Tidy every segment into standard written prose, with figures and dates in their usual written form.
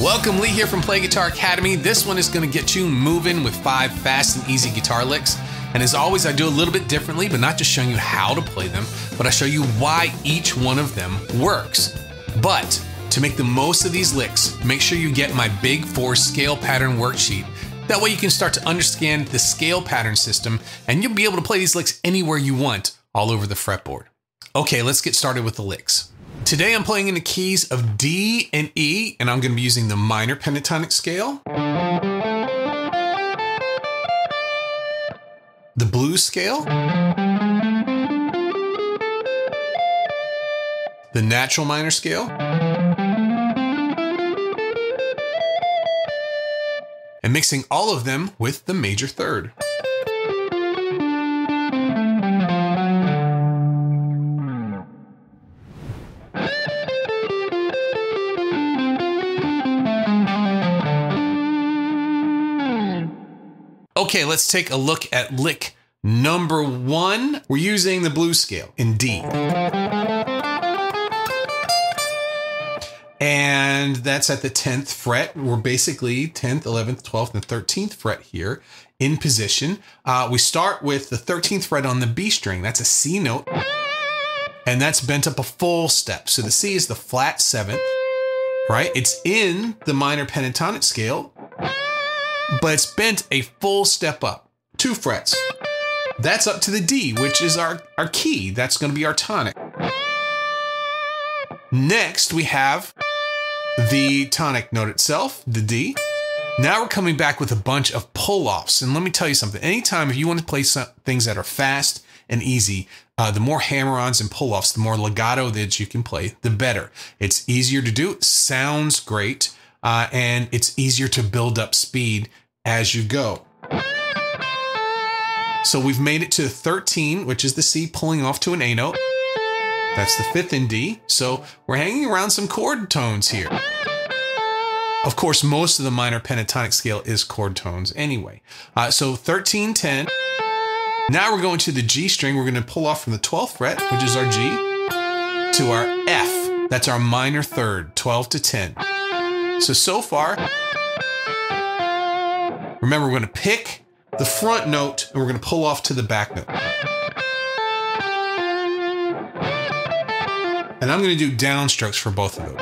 Welcome, Lee here from Play Guitar Academy. This one is going to get you moving with 5 fast and easy guitar licks. And as always, I do a little bit differently, but not just showing you how to play them, but I show you why each one of them works. But to make the most of these licks, make sure you get my Big 4 scale pattern worksheet. That way you can start to understand the scale pattern system, and you'll be able to play these licks anywhere you want, all over the fretboard. Okay, let's get started with the licks. Today I'm playing in the keys of D and E, and I'm going to be using the minor pentatonic scale, the blues scale, the natural minor scale, and mixing all of them with the major third. Okay, let's take a look at lick number 1. We're using the blues scale in D. And that's at the 10th fret. We're basically 10th, 11th, 12th, and 13th fret here in position. We start with the 13th fret on the B string. That's a C note. And that's bent up a full step. So the C is the flat 7th, right? It's in the minor pentatonic scale, but it's bent a full step up, 2 frets. That's up to the D, which is our key. That's going to be our tonic. Next, we have the tonic note itself, the D. Now we're coming back with a bunch of pull-offs. And let me tell you something. Anytime if you want to play some things that are fast and easy, the more hammer-ons and pull-offs, the more legato that you can play, the better. It's easier to do. It sounds great. And it's easier to build up speed as you go. So we've made it to 13, which is the C pulling off to an A note. That's the 5th in D. So we're hanging around some chord tones here. Of course, most of the minor pentatonic scale is chord tones anyway. So 13, 10. Now we're going to the G string. We're going to pull off from the 12th fret, which is our G, to our F. That's our minor third, 12 to 10. So far, remember, we're going to pick the front note and we're going to pull off to the back note. And I'm going to do downstrokes for both of those.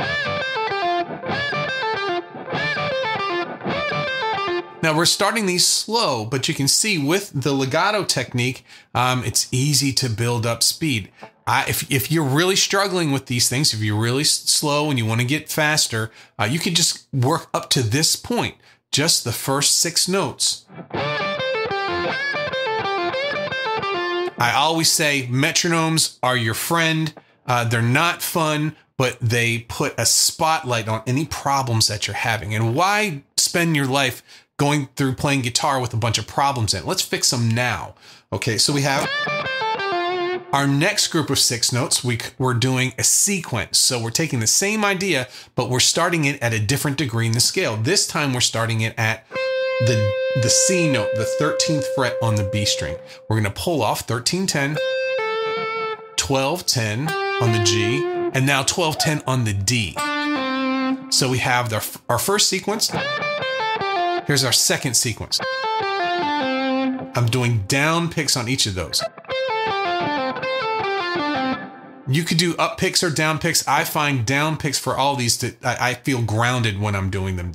Now we're starting these slow, but you can see with the legato technique, it's easy to build up speed. If you're really struggling with these things, if you're really slow and you want to get faster, you can just work up to this point, just the first 6 notes. I always say metronomes are your friend. They're not fun, but they put a spotlight on any problems that you're having. And why spend your life going through playing guitar with a bunch of problems in it? Let's fix them now. Okay, so we have our next group of 6 notes. We're doing a sequence. So we're taking the same idea, but we're starting it at a different degree in the scale. This time we're starting it at the C note, the 13th fret on the B string. We're going to pull off 13, 10, 12, 10 on the G, and now 12, 10 on the D. So we have our first sequence. Here's our second sequence. I'm doing down picks on each of those. You could do up picks or down picks. I find down picks for all these. I feel grounded when I'm doing them.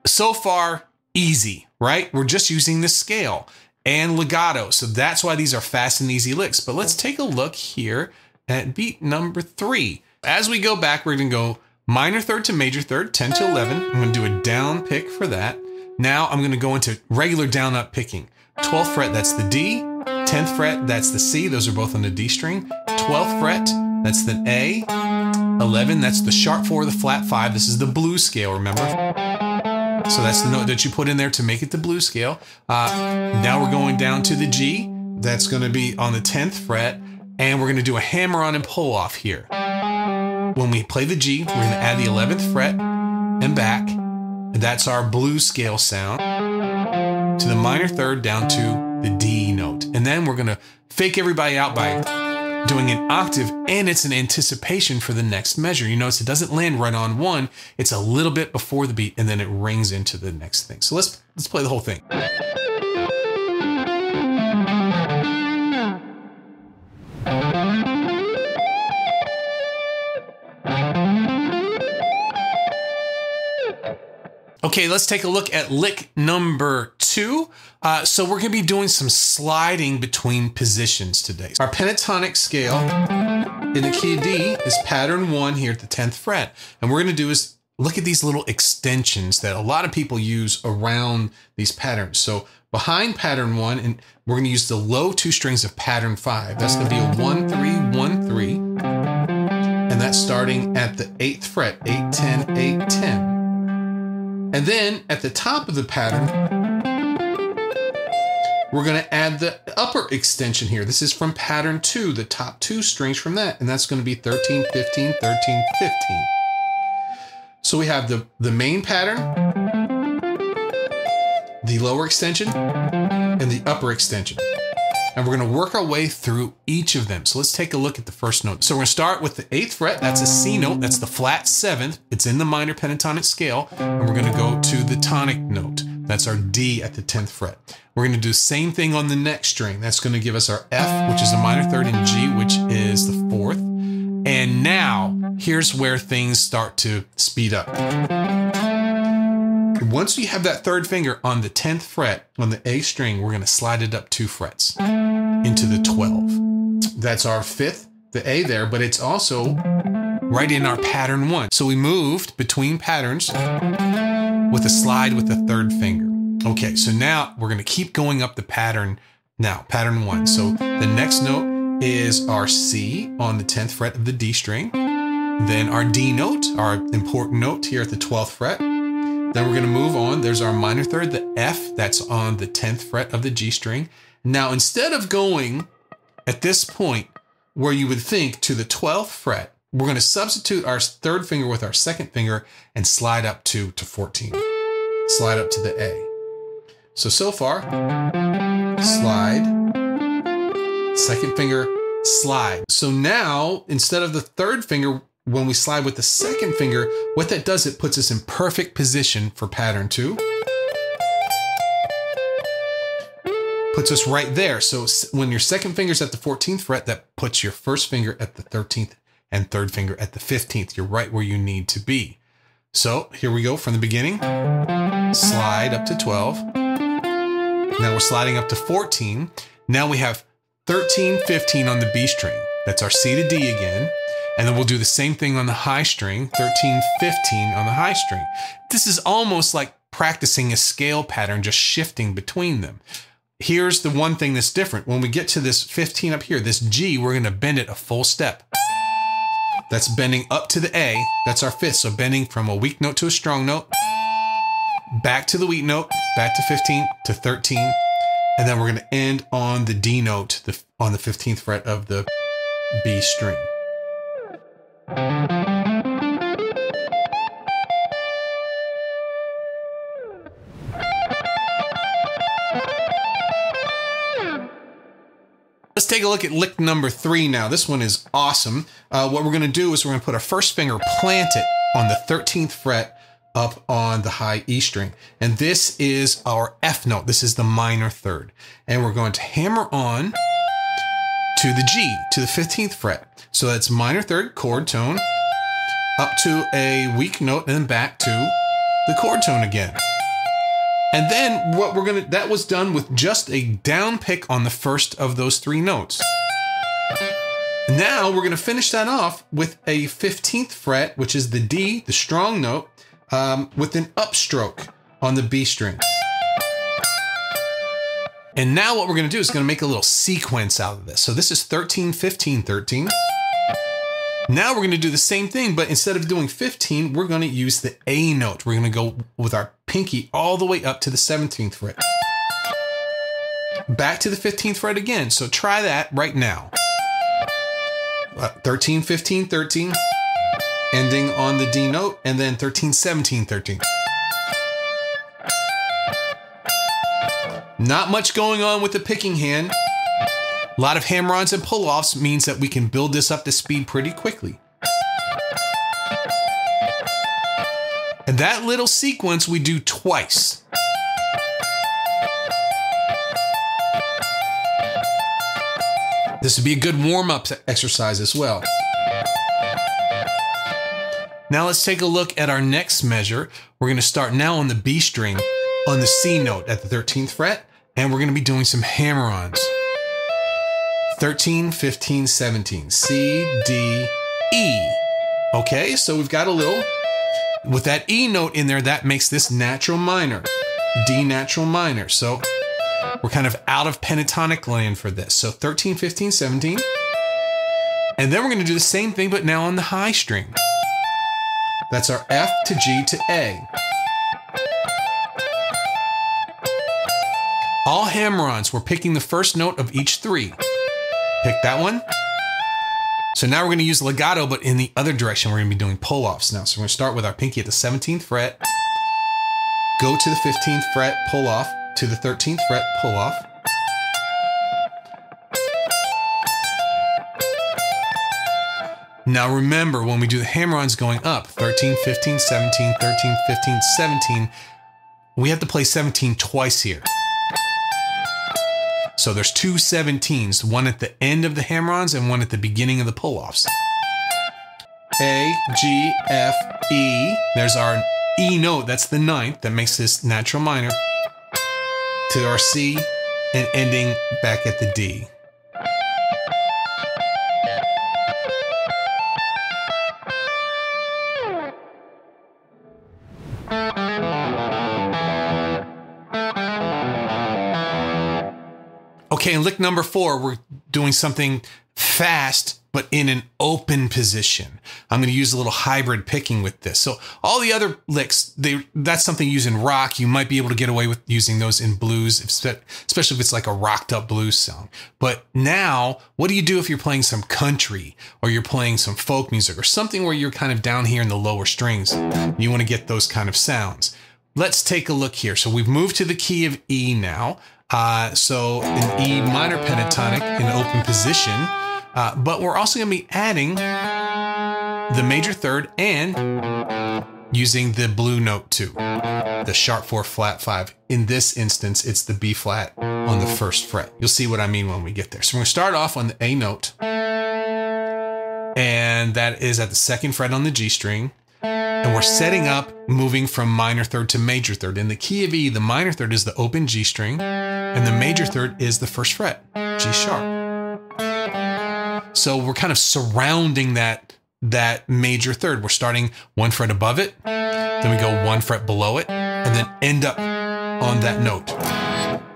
So far, easy, right? We're just using the scale and legato. So that's why these are fast and easy licks. But let's take a look here at beat number 3. As we go back, we're going to go minor third to major third, 10 to 11. I'm going to do a down pick for that. Now I'm going to go into regular down up picking. 12th fret, that's the D. 10th fret, that's the C. Those are both on the D string. 12th fret, that's the A. 11, that's the sharp 4, the flat 5. This is the blues scale, remember? So that's the note that you put in there to make it the blues scale. Now we're going down to the G. That's going to be on the 10th fret. And we're going to do a hammer-on and pull-off here. When we play the G, we're going to add the 11th fret and back. And that's our blues scale sound. To the minor third down to the D note. And then we're going to fake everybody out by doing an octave, and it's an anticipation for the next measure. You notice it doesn't land right on one. It's a little bit before the beat, and then it rings into the next thing. So let's play the whole thing. Okay, let's take a look at lick number 2. So we're going to be doing some sliding between positions today. Our pentatonic scale in the key of D is pattern 1 here at the 10th fret. And what we're going to do is look at these little extensions that a lot of people use around these patterns. So behind pattern 1, and we're going to use the low 2 strings of pattern 5. That's going to be a 1, 3, 1, 3. And that's starting at the 8th fret, 8, 10, 8, 10. And then at the top of the pattern, we're going to add the upper extension here. This is from pattern 2, the top 2 strings from that. And that's going to be 13, 15, 13, 15. So we have the main pattern, the lower extension, and the upper extension. And we're going to work our way through each of them. So let's take a look at the first note. So we're going to start with the 8th fret. That's a C note. That's the flat 7th. It's in the minor pentatonic scale. And we're going to go to the tonic note. That's our D at the 10th fret. We're going to do the same thing on the next string. That's going to give us our F, which is a minor 3rd, and G, which is the 4th. And now here's where things start to speed up. Once you have that 3rd finger on the 10th fret on the A string, we're going to slide it up 2 frets into the 12. That's our 5th, the A there, but it's also right in our pattern 1. So we moved between patterns with a slide with the 3rd finger. Okay, so now we're going to keep going up the pattern now, pattern 1. So the next note is our C on the 10th fret of the D string. Then our D note, our important note here at the 12th fret. Then we're going to move on. There's our minor 3rd, the F, that's on the 10th fret of the G string. Now, instead of going at this point where you would think to the 12th fret, we're going to substitute our 3rd finger with our 2nd finger and slide up to 14. Slide up to the A. So far, slide, 2nd finger, slide. So now, instead of the 3rd finger, when we slide with the 2nd finger, what that does, it puts us in perfect position for pattern 2. Puts us right there. So when your 2nd finger's at the 14th fret, that puts your 1st finger at the 13th and 3rd finger at the 15th. You're right where you need to be. So here we go from the beginning. Slide up to 12. Now we're sliding up to 14. Now we have 13, 15 on the B string. That's our C to D again. And then we'll do the same thing on the high string, 13, 15 on the high string. This is almost like practicing a scale pattern, just shifting between them. Here's the one thing that's different. When we get to this 15 up here, this G, we're going to bend it a full step. That's bending up to the A. That's our 5th. So bending from a weak note to a strong note, back to the weak note, back to 15 to 13. And then we're going to end on the D note on the 15th fret of the B string. Let's take a look at lick number 3 now. This one is awesome. What we're going to do is we're going to put our 1st finger planted on the 13th fret up on the high E string. And this is our F note. This is the minor 3rd. And we're going to hammer on to the G, to the 15th fret. So that's minor 3rd chord tone up to a weak note and then back to the chord tone again. And then that was done with just a down pick on the first of those 3 notes. Now we're going to finish that off with a 15th fret, which is the D, the strong note, with an upstroke on the B string. And now what we're going to do is going to make a little sequence out of this. So this is 13, 15, 13. Now we're going to do the same thing, but instead of doing 15, we're going to use the A note. We're going to go with our pinky all the way up to the 17th fret. Back to the 15th fret again. So try that right now. 13, 15, 13, ending on the D note, and then 13, 17, 13. Not much going on with the picking hand, A lot of hammer-ons and pull-offs means that we can build this up to speed pretty quickly. And that little sequence we do twice. This would be a good warm-up exercise as well. Now let's take a look at our next measure. We're going to start now on the B string on the C note at the 13th fret, and we're going to be doing some hammer-ons. 13, 15, 17, C, D, E. Okay, so we've got a little, with that E note in there, that makes this natural minor, D natural minor. So we're kind of out of pentatonic land for this. So 13, 15, 17. And then we're going to do the same thing, but now on the high string. That's our F to G to A. All hammer-ons, we're picking the first note of each three. Pick that one. So now we're going to use legato, but in the other direction, we're going to be doing pull-offs now. So we're going to start with our pinky at the 17th fret, go to the 15th fret, pull off, to the 13th fret, pull off. Now remember, when we do the hammer-ons going up, 13, 15, 17, 13, 15, 17, we have to play 17 twice here. So there's two 17s, one at the end of the hammer-ons and one at the beginning of the pull-offs. A, G, F, E. There's our E note, that's the 9th, that makes this natural minor, to our C, and ending back at the D. Okay, in lick number 4, we're doing something fast, but in an open position. I'm going to use a little hybrid picking with this. So all the other licks, that's something used in rock. You might be able to get away with using those in blues, especially if it's like a rocked up blues song. But now, what do you do if you're playing some country or you're playing some folk music or something where you're kind of down here in the lower strings? You want to get those kind of sounds. Let's take a look here. So we've moved to the key of E now. So an E minor pentatonic in open position, but we're also going to be adding the major third and using the blue note too, the sharp 4 flat 5. In this instance, it's the B flat on the 1st fret. You'll see what I mean when we get there. So we're going to start off on the A note, and that is at the 2nd fret on the G string. And we're setting up, moving from minor third to major third. In the key of E, the minor third is the open G string, and the major third is the 1st fret, G sharp. So we're kind of surrounding that major third. We're starting 1 fret above it, then we go 1 fret below it, and then end up on that note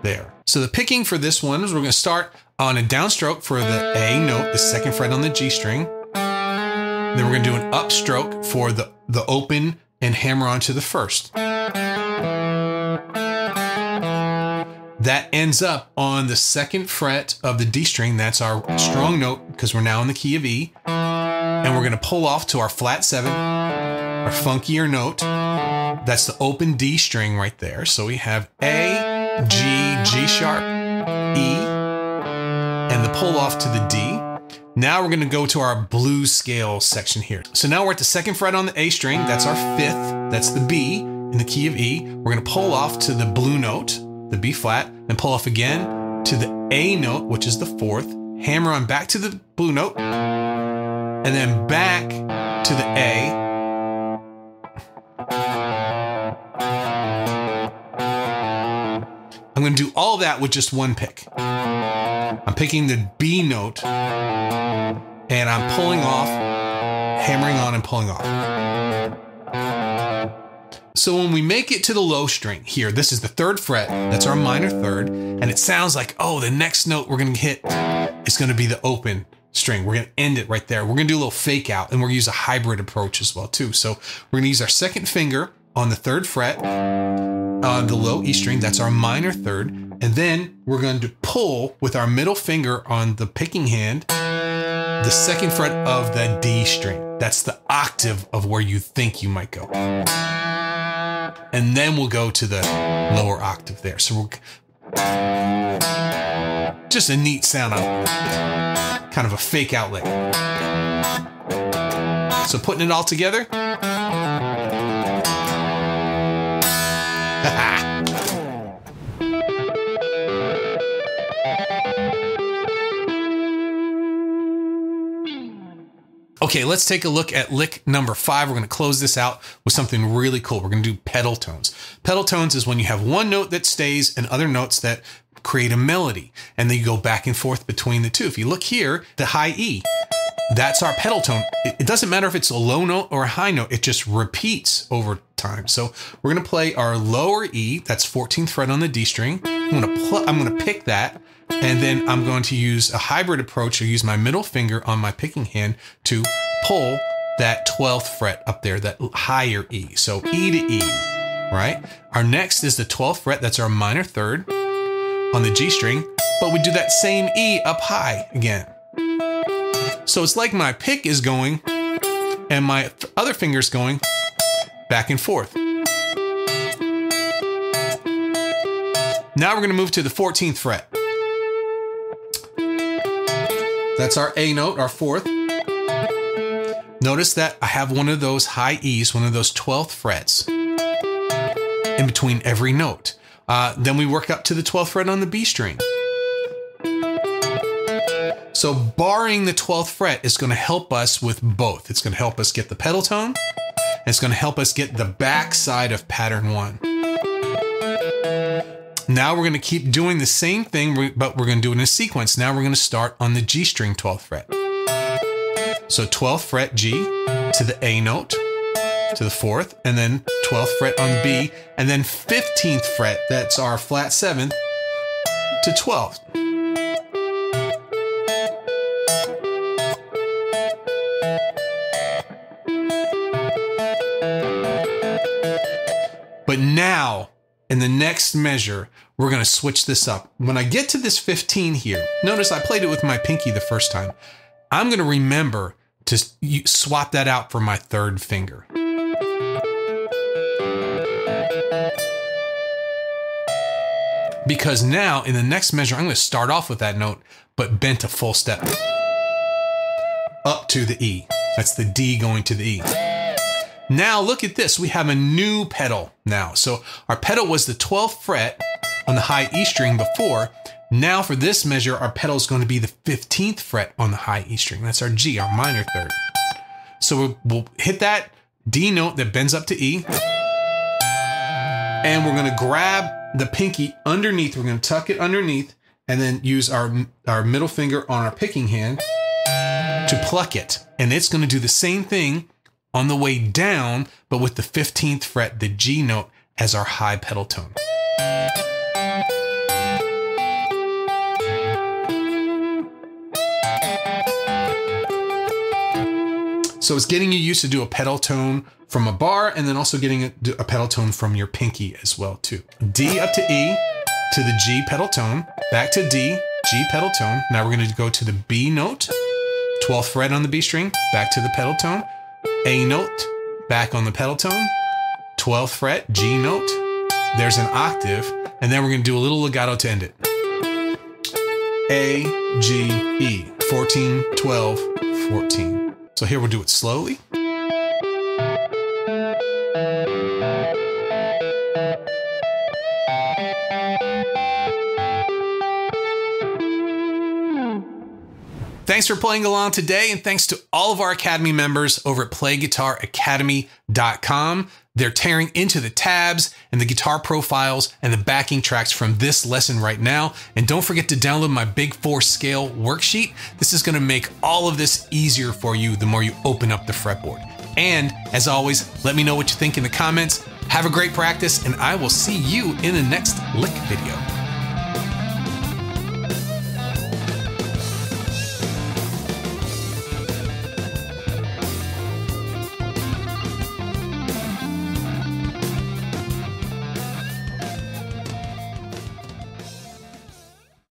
there. So the picking for this one is we're going to start on a downstroke for the A note, the 2nd fret on the G string. Then we're going to do an upstroke for the open and hammer on to the 1st. That ends up on the 2nd fret of the D string. That's our strong note because we're now in the key of E. And we're going to pull off to our flat 7, our funkier note. That's the open D string right there. So we have A, G, G sharp, E, and the pull off to the D. Now we're going to go to our blues scale section here. So now we're at the 2nd fret on the A string. That's our 5th. That's the B in the key of E. We're going to pull off to the blue note, the B flat, and pull off again to the A note, which is the 4th. Hammer on back to the blue note, and then back to the A. I'm going to do all that with just one pick. I'm picking the B note, and I'm pulling off, hammering on and pulling off. So when we make it to the low string here, this is the 3rd fret, that's our minor third, and it sounds like, oh, the next note we're going to hit is going to be the open string. We're going to end it right there. We're going to do a little fake out, and we're going to use a hybrid approach as well too. So we're going to use our 2nd finger on the 3rd fret on the low E string, that's our minor third, and then we're going to pull with our middle finger on the picking hand the 2nd fret of the D string. That's the octave of where you think you might go. And then we'll go to the lower octave there. So Just a neat sound on kind of a fake out lick. So putting it all together. Okay, let's take a look at lick number 5. We're going to close this out with something really cool. We're going to do pedal tones. Pedal tones is when you have one note that stays and other notes that create a melody, and then you go back and forth between the two. If you look here, the high E, that's our pedal tone. It doesn't matter if it's a low note or a high note, it just repeats over time. So we're going to play our lower E, that's 14th fret on the D string. I'm going to pick that. And then I'm going to use a hybrid approach or use my middle finger on my picking hand to pull that 12th fret up there, that higher E. So E to E, right? Our next is the 12th fret. That's our minor third on the G string, but we do that same E up high again. So it's like my pick is going and my other finger's going back and forth. Now we're going to move to the 14th fret. That's our A note, our 4th. Notice that I have one of those high E's, one of those 12th frets in between every note. Then we work up to the 12th fret on the B string. So barring the 12th fret is going to help us with both. It's going to help us get the pedal tone, and it's going to help us get the back side of pattern 1. Now we're going to keep doing the same thing, but we're going to do it in a sequence. Now we're going to start on the G string 12th fret. So 12th fret G to the A note, to the 4th, and then 12th fret on B, and then 15th fret, that's our flat 7th, to 12th. But now, in the next measure, we're going to switch this up. When I get to this 15 here, notice I played it with my pinky the first time. I'm going to remember to swap that out for my 3rd finger. Because now, in the next measure, I'm going to start off with that note, but bent a full step up to the E. That's the D going to the E. Now look at this, we have a new pedal now. So our pedal was the 12th fret on the high E string before. Now for this measure, our pedal is going to be the 15th fret on the high E string. That's our G, our minor third. So we'll hit that D note that bends up to E. And we're going to grab the pinky underneath. We're going to tuck it underneath and then use our middle finger on our picking hand to pluck it. And it's going to do the same thing on the way down, but with the 15th fret, the G note, as our high pedal tone. So it's getting you used to do a pedal tone from a bar, and then also getting a pedal tone from your pinky as well too. D up to E, to the G pedal tone, back to D, G pedal tone. Now we're going to go to the B note, 12th fret on the B string, back to the pedal tone. A note, back on the pedal tone, 12th fret, G note, there's an octave, and then we're going to do a little legato to end it. A, G, E, 14, 12, 14. So here we'll do it slowly. Thanks for playing along today, and thanks to all of our Academy members over at PlayGuitarAcademy.com. They're tearing into the tabs and the guitar profiles and the backing tracks from this lesson right now. And don't forget to download my Big 4 scale worksheet. This is going to make all of this easier for you the more you open up the fretboard. And as always, let me know what you think in the comments. Have a great practice, and I will see you in the next lick video.